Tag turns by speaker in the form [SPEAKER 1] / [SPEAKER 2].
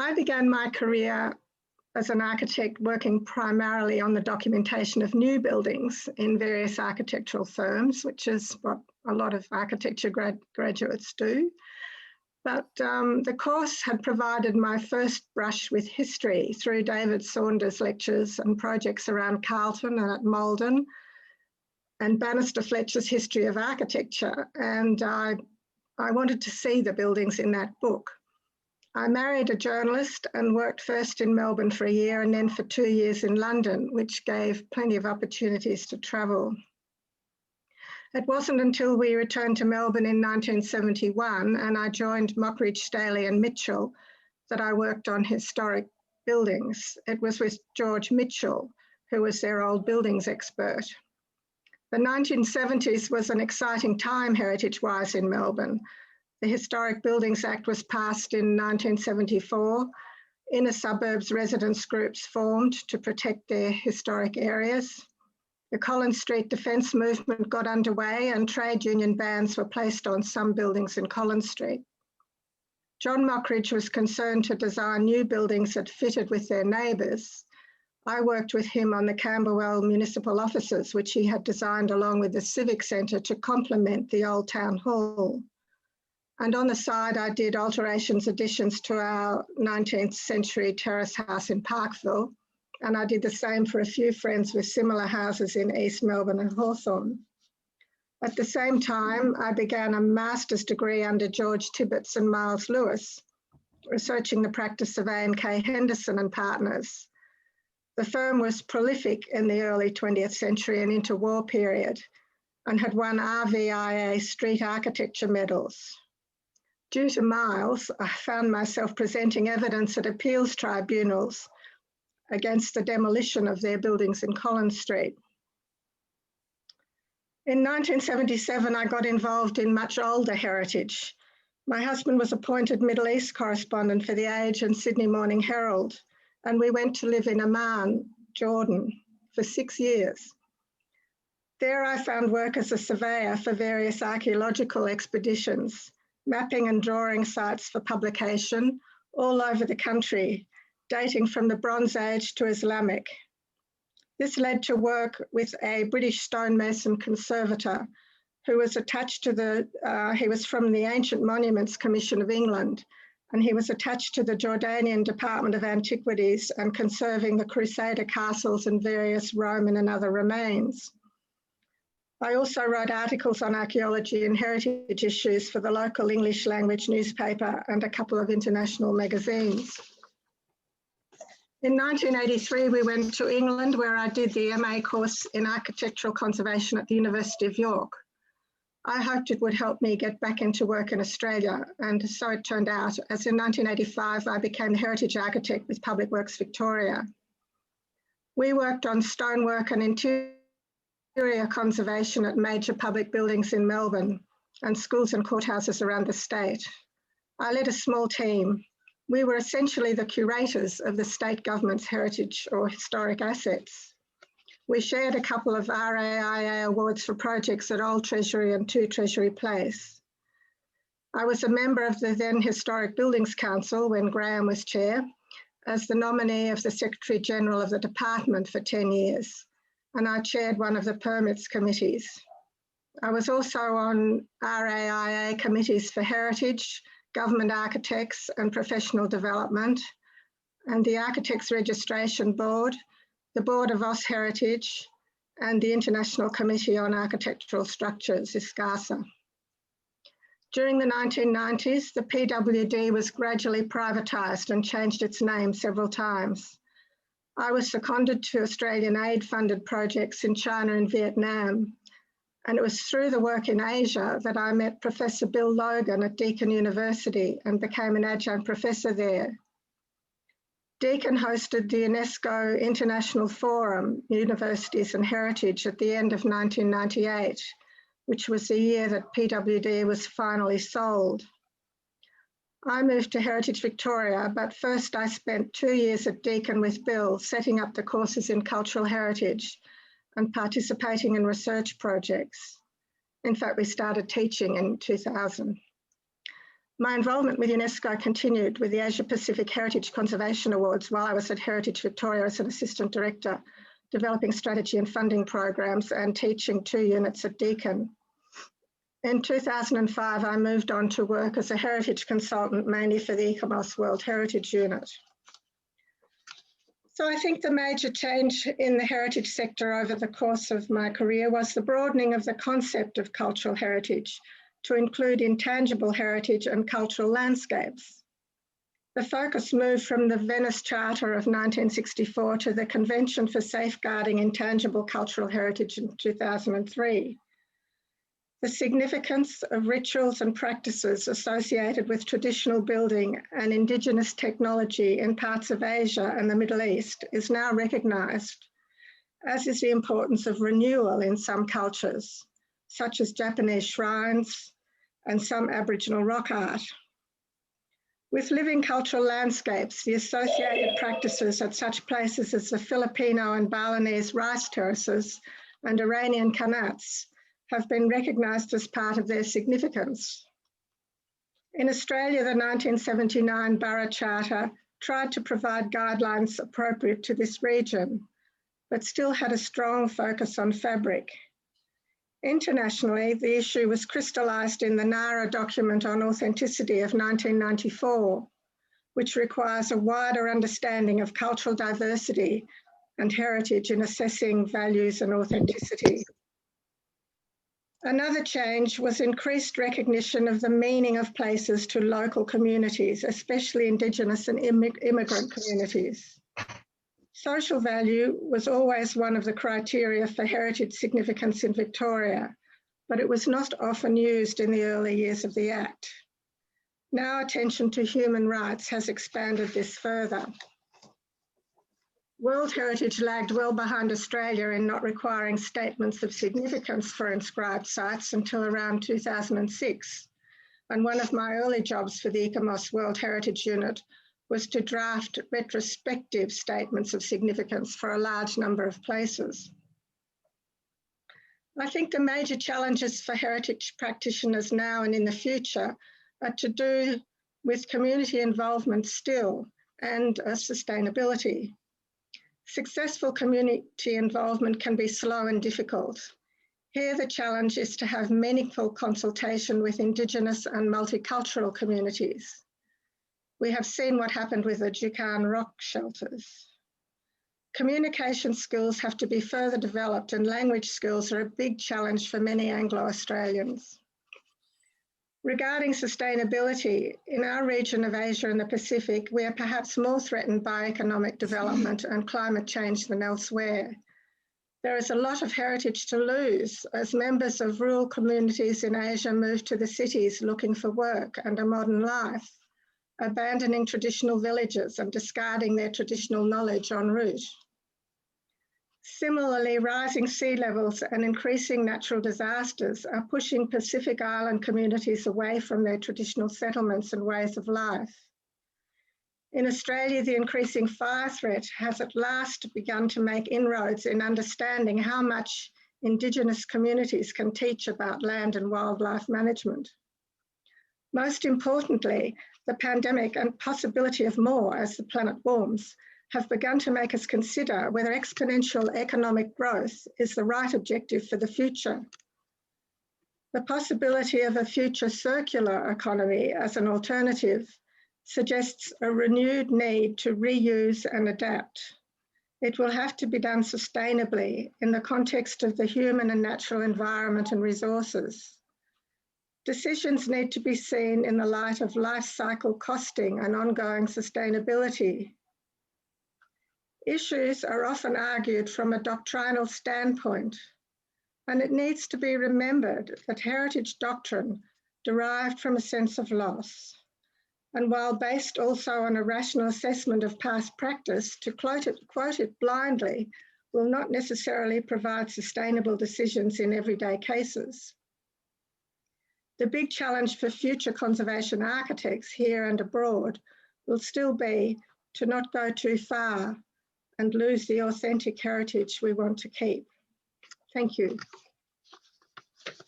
[SPEAKER 1] I began my career as an architect working primarily on the documentation of new buildings in various architectural firms, which is what a lot of architecture graduates do. But the course had provided my first brush with history through David Saunders' lectures and projects around Carlton and at Malden, and Bannister Fletcher's History of Architecture. And I wanted to see the buildings in that book. I married a journalist and worked first in Melbourne for a year and then for 2 years in London, which gave plenty of opportunities to travel. It wasn't until we returned to Melbourne in 1971 and I joined Mockridge, Staley and Mitchell that I worked on historic buildings. It was with George Mitchell, who was their old buildings expert. The 1970s was an exciting time heritage-wise in Melbourne. The Historic Buildings Act was passed in 1974. Inner suburbs residents groups formed to protect their historic areas. The Collins Street Defence movement got underway and trade union bans were placed on some buildings in Collins Street. John Mockridge was concerned to design new buildings that fitted with their neighbours. I worked with him on the Camberwell municipal offices, which he had designed along with the Civic Centre to complement the old town hall. And on the side, I did alterations, additions to our 19th century terrace house in Parkville. And I did the same for a few friends with similar houses in East Melbourne and Hawthorn. At the same time, I began a master's degree under George Tibbets and Miles Lewis, researching the practice of A&K Henderson and Partners. The firm was prolific in the early 20th century and interwar period and had won RVIA street architecture medals. Due to Miles, I found myself presenting evidence at appeals tribunals against the demolition of their buildings in Collins Street. In 1977, I got involved in much older heritage. My husband was appointed Middle East correspondent for The Age and Sydney Morning Herald, and we went to live in Amman, Jordan, for 6 years. There I found work as a surveyor for various archaeological expeditions, mapping and drawing sites for publication all over the country, dating from the Bronze Age to Islamic. This led to work with a British stonemason conservator who was attached to he was from the Ancient Monuments Commission of England, and he was attached to the Jordanian Department of Antiquities and conserving the Crusader castles and various Roman and other remains. I also wrote articles on archaeology and heritage issues for the local English language newspaper and a couple of international magazines. In 1983, we went to England where I did the MA course in architectural conservation at the University of York. I hoped it would help me get back into work in Australia, and so it turned out, as in 1985, I became the heritage architect with Public Works Victoria. We worked on stonework and interior conservation at major public buildings in Melbourne and schools and courthouses around the state. I led a small team. We were essentially the curators of the state government's heritage or historic assets. We shared a couple of RAIA awards for projects at Old Treasury and 2 Treasury Place. I was a member of the then Historic Buildings Council when Graham was chair, as the nominee of the Secretary General of the department for 10 years, and I chaired one of the permits committees. I was also on RAIA committees for heritage, government architects and professional development, and the Architects Registration Board, the Board of Aus Heritage, and the International Committee on Architectural Structures, ISCASA. During the 1990s, the PWD was gradually privatised and changed its name several times. I was seconded to Australian aid-funded projects in China and Vietnam, and it was through the work in Asia that I met Professor Bill Logan at Deakin University and became an adjunct professor there. Deakin hosted the UNESCO International Forum, Universities and Heritage at the end of 1998, which was the year that PWD was finally sold. I moved to Heritage Victoria, but first I spent 2 years at Deakin with Bill, setting up the courses in cultural heritage and participating in research projects. In fact, we started teaching in 2000. My involvement with UNESCO continued with the Asia Pacific Heritage Conservation Awards while I was at Heritage Victoria as an Assistant Director, developing strategy and funding programs and teaching 2 units at Deakin. In 2005, I moved on to work as a heritage consultant, mainly for the ICOMOS World Heritage Unit. So I think the major change in the heritage sector over the course of my career was the broadening of the concept of cultural heritage to include intangible heritage and cultural landscapes. The focus moved from the Venice Charter of 1964 to the Convention for Safeguarding Intangible Cultural Heritage in 2003. The significance of rituals and practices associated with traditional building and Indigenous technology in parts of Asia and the Middle East is now recognised, as is the importance of renewal in some cultures, such as Japanese shrines and some Aboriginal rock art. With living cultural landscapes, the associated practices at such places as the Filipino and Balinese rice terraces and Iranian qanats have been recognised as part of their significance. In Australia, the 1979 Borough Charter tried to provide guidelines appropriate to this region, but still had a strong focus on fabric. Internationally, the issue was crystallised in the NARA document on authenticity of 1994, which requires a wider understanding of cultural diversity and heritage in assessing values and authenticity. Another change was increased recognition of the meaning of places to local communities, especially Indigenous and immigrant communities. Social value was always one of the criteria for heritage significance in Victoria, but it was not often used in the early years of the Act. Now attention to human rights has expanded this further. World Heritage lagged well behind Australia in not requiring statements of significance for inscribed sites until around 2006. And one of my early jobs for the ICOMOS World Heritage Unit was to draft retrospective statements of significance for a large number of places. I think the major challenges for heritage practitioners now and in the future are to do with community involvement still and sustainability. Successful community involvement can be slow and difficult. Here, the challenge is to have meaningful consultation with Indigenous and multicultural communities. We have seen what happened with the Deakin rock shelters. Communication skills have to be further developed, and language skills are a big challenge for many Anglo-Australians. Regarding sustainability, in our region of Asia and the Pacific, we are perhaps more threatened by economic development and climate change than elsewhere. There is a lot of heritage to lose as members of rural communities in Asia move to the cities looking for work and a modern life, abandoning traditional villages and discarding their traditional knowledge en route. Similarly, rising sea levels and increasing natural disasters are pushing Pacific Island communities away from their traditional settlements and ways of life. In Australia, the increasing fire threat has at last begun to make inroads in understanding how much Indigenous communities can teach about land and wildlife management. Most importantly, the pandemic and possibility of more as the planet warms have begun to make us consider whether exponential economic growth is the right objective for the future. The possibility of a future circular economy as an alternative suggests a renewed need to reuse and adapt. It will have to be done sustainably in the context of the human and natural environment and resources. Decisions need to be seen in the light of life cycle costing and ongoing sustainability. Issues are often argued from a doctrinal standpoint, and it needs to be remembered that heritage doctrine derived from a sense of loss, and while based also on a rational assessment of past practice, to quote it blindly will not necessarily provide sustainable decisions in everyday cases. The big challenge for future conservation architects here and abroad will still be to not go too far and lose the authentic heritage we want to keep. Thank you.